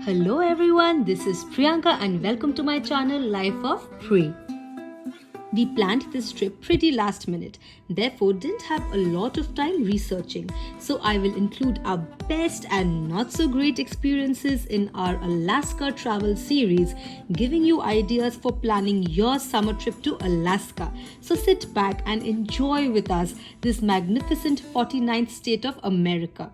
Hello everyone, this is Priyanka and welcome to my channel Life of Pri. We planned this trip pretty last minute, therefore didn't have a lot of time researching. So I will include our best and not so great experiences in our Alaska travel series, giving you ideas for planning your summer trip to Alaska. So sit back and enjoy with us this magnificent 49th state of America.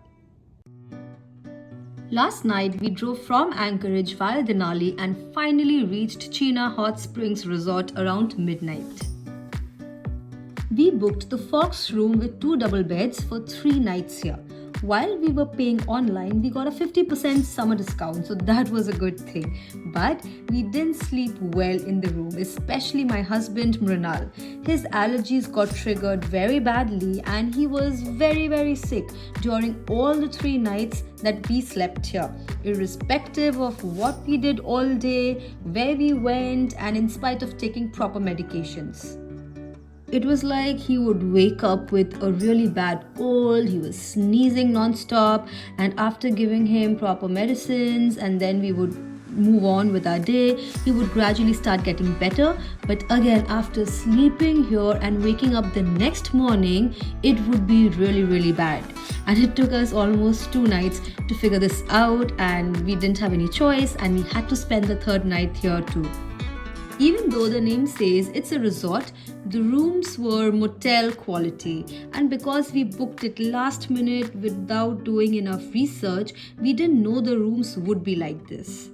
Last night, we drove from Anchorage via Denali and finally reached Chena Hot Springs Resort around midnight. We booked the Fox room with 2 double beds for 3 nights here. While we were paying online, we got a 50% summer discount, so that was a good thing. But we didn't sleep well in the room, especially my husband Mrinal. His allergies got triggered very badly and he was very sick during all the 3 nights that we slept here, irrespective of what we did all day, where we went, and in spite of taking proper medications. It was like he would wake up with a really bad cold, he was sneezing non-stop, and after giving him proper medicines and then we would move on with our day, he would gradually start getting better. But again, after sleeping here and waking up the next morning, it would be really bad. And it took us almost 2 nights to figure this out, and we didn't have any choice and we had to spend the 3rd night here too. Even though the name says it's a resort, the rooms were motel quality, and because we booked it last minute without doing enough research, we didn't know the rooms would be like this.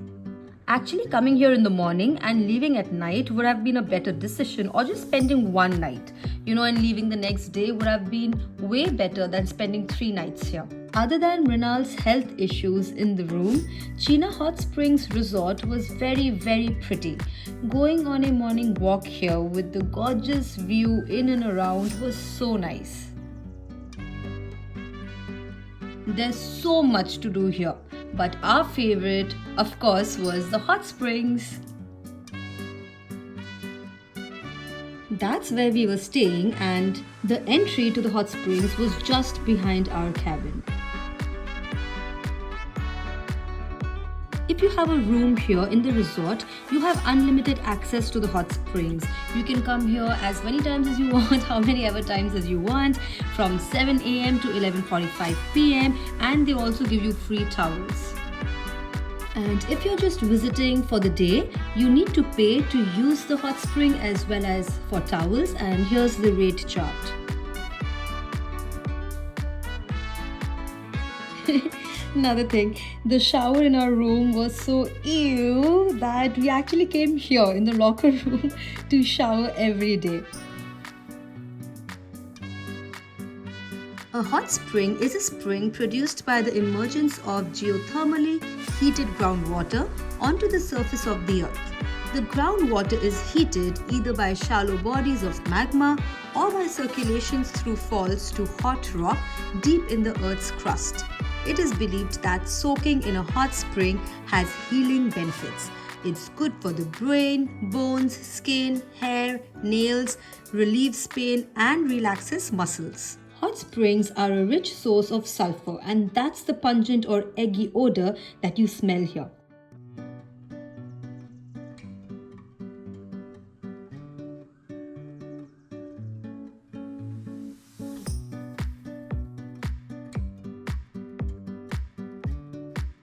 Actually, coming here in the morning and leaving at night would have been a better decision, or just spending 1 night, and leaving the next day would have been way better than spending 3 nights here. Other than Mrinal's health issues in the room, Chena Hot Springs Resort was very pretty. Going on a morning walk here with the gorgeous view in and around was so nice. There's so much to do here, but our favorite, of course, was the hot springs. That's where we were staying, and the entry to the hot springs was just behind our cabin. If you have a room here in the resort, you have unlimited access to the hot springs. You can come here as many times as you want, how many ever times as you want, from 7 a.m. to 11:45 p.m. and they also give you free towels. And if you're just visiting for the day, you need to pay to use the hot spring as well as for towels, and here's the rate chart. Another thing, the shower in our room was so ew that we actually came here in the locker room to shower every day. A hot spring is a spring produced by the emergence of geothermally heated groundwater onto the surface of the earth. The groundwater is heated either by shallow bodies of magma or by circulations through faults to hot rock deep in the earth's crust. It is believed that soaking in a hot spring has healing benefits. It's good for the brain, bones, skin, hair, nails, relieves pain, and relaxes muscles. Hot springs are a rich source of sulfur, and that's the pungent or eggy odor that you smell here.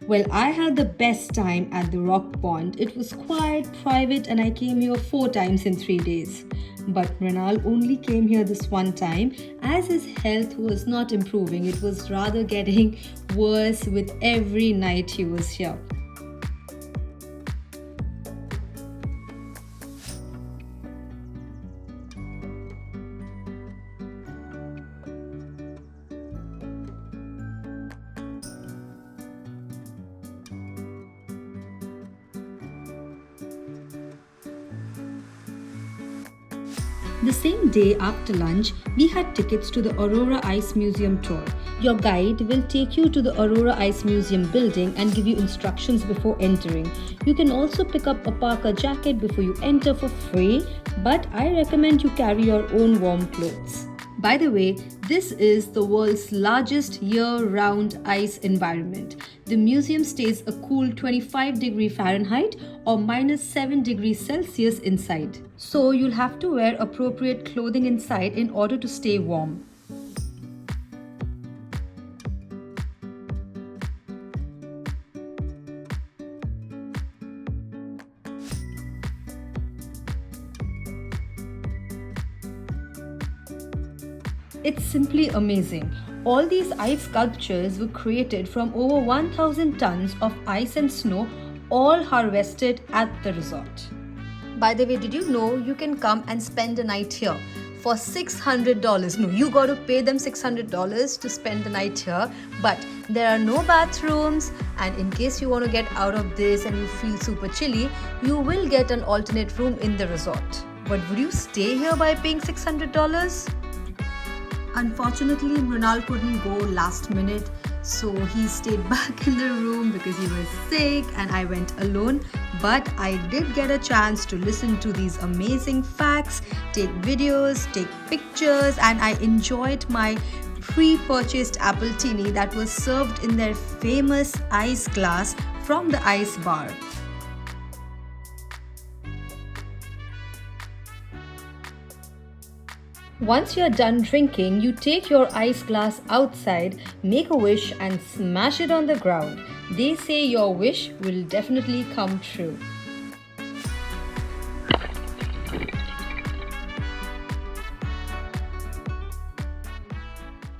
Well, I had the best time at the rock pond. It was quiet, private, and I came here 4 times in 3 days. But Mrinal only came here this one time as his health was not improving. It was rather getting worse with every night he was here. The same day after lunch, we had tickets to the Aurora Ice Museum tour. Your guide will take you to the Aurora Ice Museum building and give you instructions before entering. You can also pick up a parka jacket before you enter for free, but I recommend you carry your own warm clothes. By the way, this is the world's largest year-round ice environment. The museum stays a cool 25 Fahrenheit or -7 degrees Celsius inside. So you'll have to wear appropriate clothing inside in order to stay warm. It's simply amazing. All these ice sculptures were created from over 1000 tons of ice and snow, all harvested at the resort. By the way, did you know you can come and spend a night here for $600? No, you got to pay them $600 to spend the night here, but there are no bathrooms, and in case you want to get out of this and you feel super chilly, you will get an alternate room in the resort. But would you stay here by paying $600? Unfortunately, Mrinal couldn't go last minute, so he stayed back in the room because he was sick and I went alone. But I did get a chance to listen to these amazing facts, take videos, take pictures, and I enjoyed my pre-purchased Appletini that was served in their famous ice glass from the ice bar. Once you're done drinking, you take your ice glass outside, make a wish and smash it on the ground. They say your wish will definitely come true.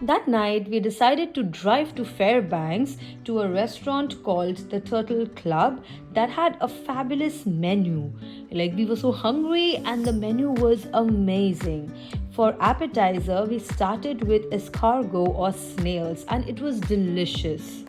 That night, we decided to drive to Fairbanks to a restaurant called the Turtle Club that had a fabulous menu. Like, we were so hungry and the menu was amazing. For appetizer, we started with escargot or snails and it was delicious.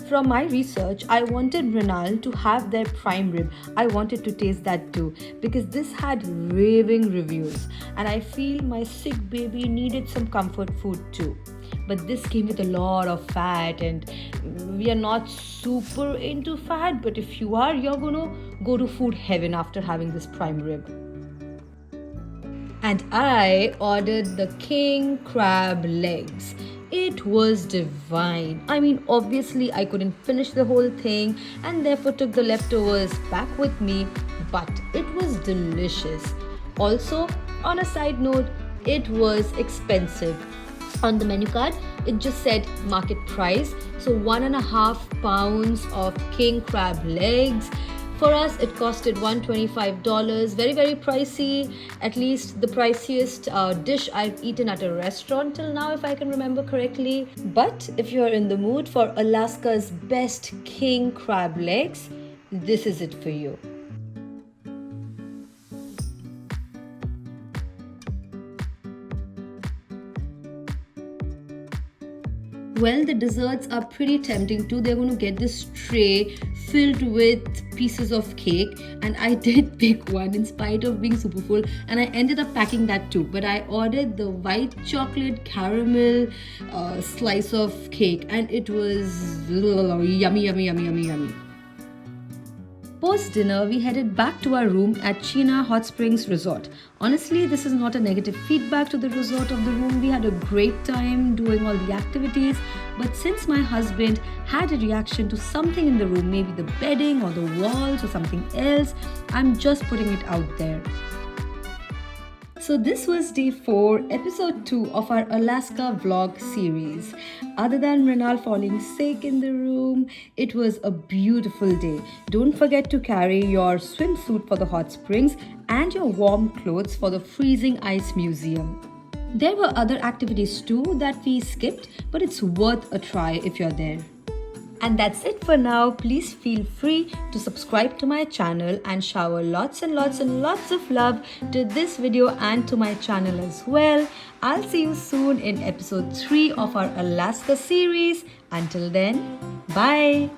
From my research, I wanted Mrinal to have their prime rib. I wanted to taste that too because this had raving reviews and I feel my sick baby needed some comfort food too. But this came with a lot of fat and we are not super into fat, but if you are, you're gonna go to food heaven after having this prime rib. And I ordered the king crab legs. It was divine. I mean, obviously I couldn't finish the whole thing and therefore took the leftovers back with me, but it was delicious. Also, on a side note, it was expensive. On the menu card, it just said market price, so 1.5 pounds of king crab legs. For us, it costed $125. Very, very pricey. At least the priciest dish I've eaten at a restaurant till now, if I can remember correctly. But if you're in the mood for Alaska's best king crab legs, this is it for you. Well, the desserts are pretty tempting too. They're going to get this tray filled with pieces of cake, and I did pick one in spite of being super full, and I ended up packing that too. But I ordered the white chocolate caramel slice of cake, and it was yummy, yummy, yummy, yummy, yummy. Post dinner, we headed back to our room at Chena Hot Springs Resort. Honestly, this is not a negative feedback to the resort of the room. We had a great time doing all the activities. But since my husband had a reaction to something in the room, maybe the bedding or the walls or something else, I'm just putting it out there. So this was day 4, episode 2 of our Alaska vlog series. Other than Mrinal falling sick in the room, it was a beautiful day. Don't forget to carry your swimsuit for the hot springs and your warm clothes for the freezing ice museum. There were other activities too that we skipped, but it's worth a try if you're there. And that's it for now. Please feel free to subscribe to my channel and shower lots and lots and lots of love to this video and to my channel as well. I'll see you soon in episode 3 of our Alaska series. Until then, bye.